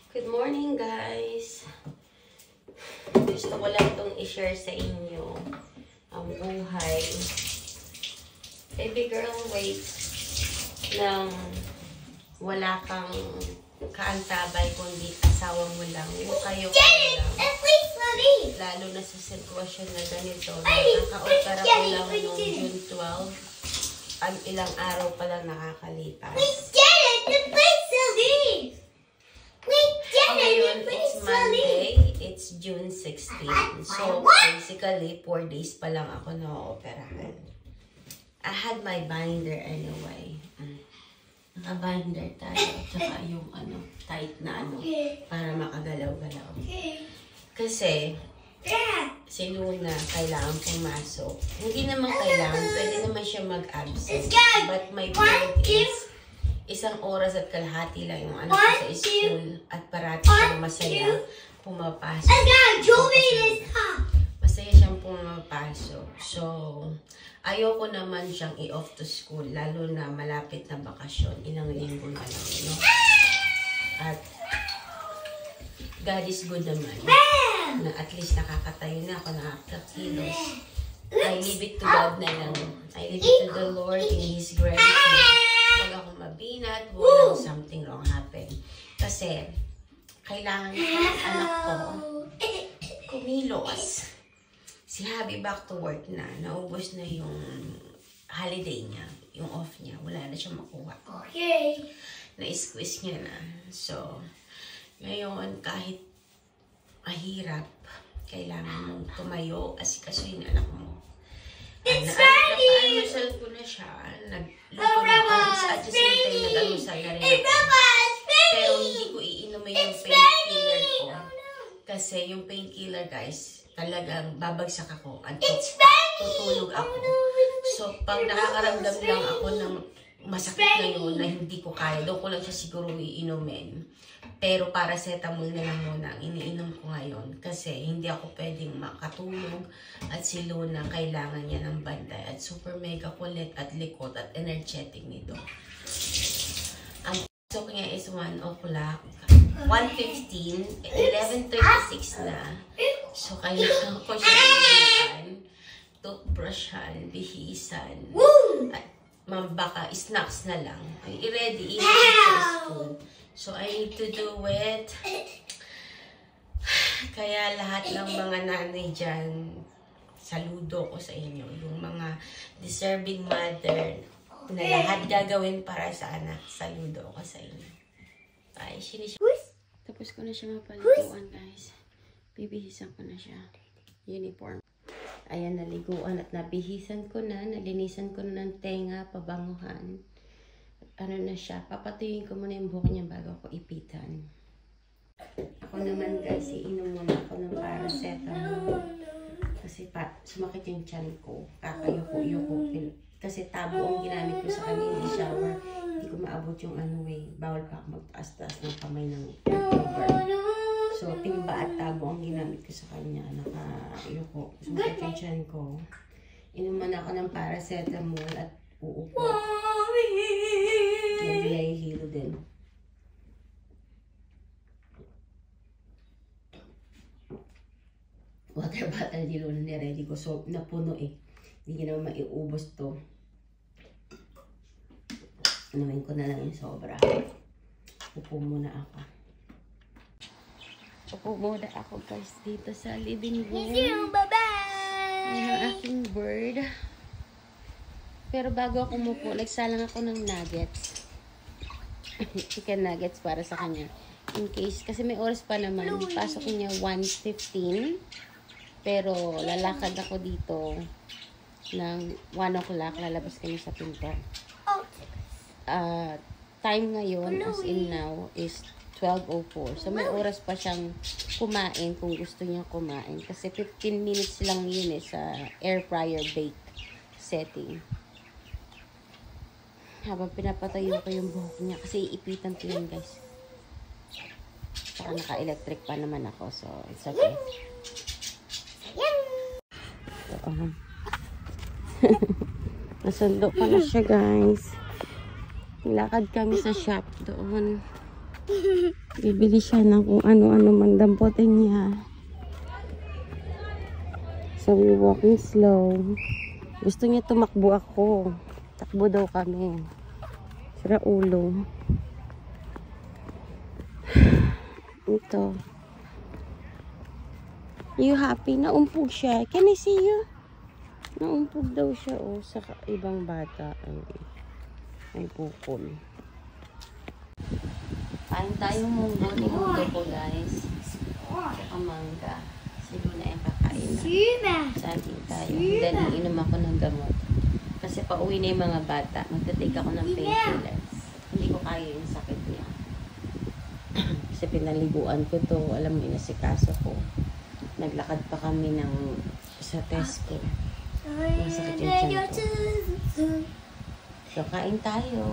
Good morning, guys. Gusto ko lang itong i-share sa inyo ang buhay. Baby girl, wait nang wala kang kaantabay kundi asawa mo lang. Yung kayo lang. Lalo na sa sitwasyon na ganito. Nakaka-opera ko lang noong June 12. Ang ilang araw pa lang nakakalipas. Ngayon, it's Monday. It's June 16. So, basically, 4 days pa lang ako na-operahan. I had my binder anyway. Naka-binder tayo. Tsaka yung tight na para makagalaw-galaw. Kasi, si Luna kailangan pumasok. Hindi naman kailangan. Pwede naman siya mag-absent. But my point is, 1 oras at kalahati lang yung anak ko sa school at parati siyang masaya pumapasok. Masaya siyang pumapasok. So, ayoko naman siyang i-off to school, lalo na malapit na bakasyon. Ilang linggo na lang, no? At God is good naman. Na at least nakakatayo na ako, nakakakilos. I leave it to God na lang. I leave it to the Lord in His grace. Huwag akong mabinat, walang something wrong happen. Kasi, kailangan ng anak ko kumilos. Si Habi back to work na. Naubos na yung holiday niya, yung off niya. Wala na siyang makuha. Okay. Na-squeeze niya na. So, ngayon, kahit mahirap, kailangan mong tumayo, asikasuhin anak mo. It's ready! Nag-almusal ko na siya. Nagluto na ako. Sa just in time, nag-almusal na rin ako. Pero hindi ko iinumin yung painkiller ko. Kasi yung painkiller, guys, talagang babagsak ako. At tutulog ako. So, pag nakakaramdam lang ako ng masakit na yun, na hindi ko kaya, doon ko lang siya siguro iinumin. Pero paracetamol na lang muna ang iniinom ko ngayon. Kasi hindi ako pwedeng makatulog. At si Luna, kailangan niya ng bantay. At super mega kulit at likot at energetic nito. Ang pasok niya is 1 o'clock. 1:15. 11:36 na. So, kailangan ko siya bigyan. Toothbrushan, bihisan. At baka snacks na lang. Ay, i-ready. I-ready sa school. So, I need to do it. Kaya lahat ng mga nanay dyan, saludo ko sa inyo. Yung mga deserving mother na lahat gagawin para sa anak, saludo ko sa inyo. Ay, tapos ko na siya mapaliguan, guys. Bibihisan ko na siya. Uniform. Ayan, naliguan at nabihisan ko na. Nalinisan ko na ng tenga, pabanguhan. Ano na siya, papatuyuin ko muna yung buhok niya bago ako ipitan. Ako naman, guys, iinom muna ako ng paracetamol. Kasi sumakit yung tiyan ko. Kakayuko-yuko. Kasi tabo ang ginamit ko sa kanina shower. Hindi ko maabot yung bawal pa ako magtaas-taas ng kamay ng cover. So, timba at tabo ang ginamit ko sa kanya. Nakayuko. Sumakit yung tiyan ko. Inuman ako ng paracetamol at uupo. Nagbiyay hilo din. Water bottle dito na niready ko. So, napuno eh. Hindi ko naman maiubos to. Inumin ko na lang yung sobra. Upo muna ako. Upo muna ako, guys, dito sa living room. Bye-bye! Yung aking bird. Pero bago ako umupo, nagsalang ako ng nuggets. Chicken nuggets para sa kanya. In case, kasi may oras pa naman. Pasok niya 1:15. Pero lalakad ako dito ng 1 o'clock. Lalabas kami sa pinto. Time ngayon, as in now, is 12:04. So may oras pa siyang kumain kung gusto niya kumain. Kasi 15 minutes lang yun sa air fryer bake setting. Habang pinapatayo ko yung buhok niya. Kasi iipitan ko yun, guys. Saka naka-electric pa naman ako. So, it's okay. So, nasundo pa na siya, guys. Nilakad kami sa shop doon. Bibili siya ng kung ano-ano man damputin niya. So, we're walking slow. Gusto niya tumakbo ako. Takbo daw kami. Sira ulo. Ito. You happy? Naumpog siya. Can I see you? Naumpog daw siya, oh, sa ibang bata. Ay pukol. Kain tayo munggo ni Mundo ko, guys. Saka mangga. Sige na yung kakain na. Saging tayo. Then, iinom ako ng gamot. Kasi pauwi na yung mga bata. Magtatake ako ng painkillers. Hindi ko kaya yung sakit niya. Kasi pinaliguan ko to. Alam mo, inasikaso ko. Naglakad pa kami sa Tesco. Masakit yung tiyan ko. So, kain tayo.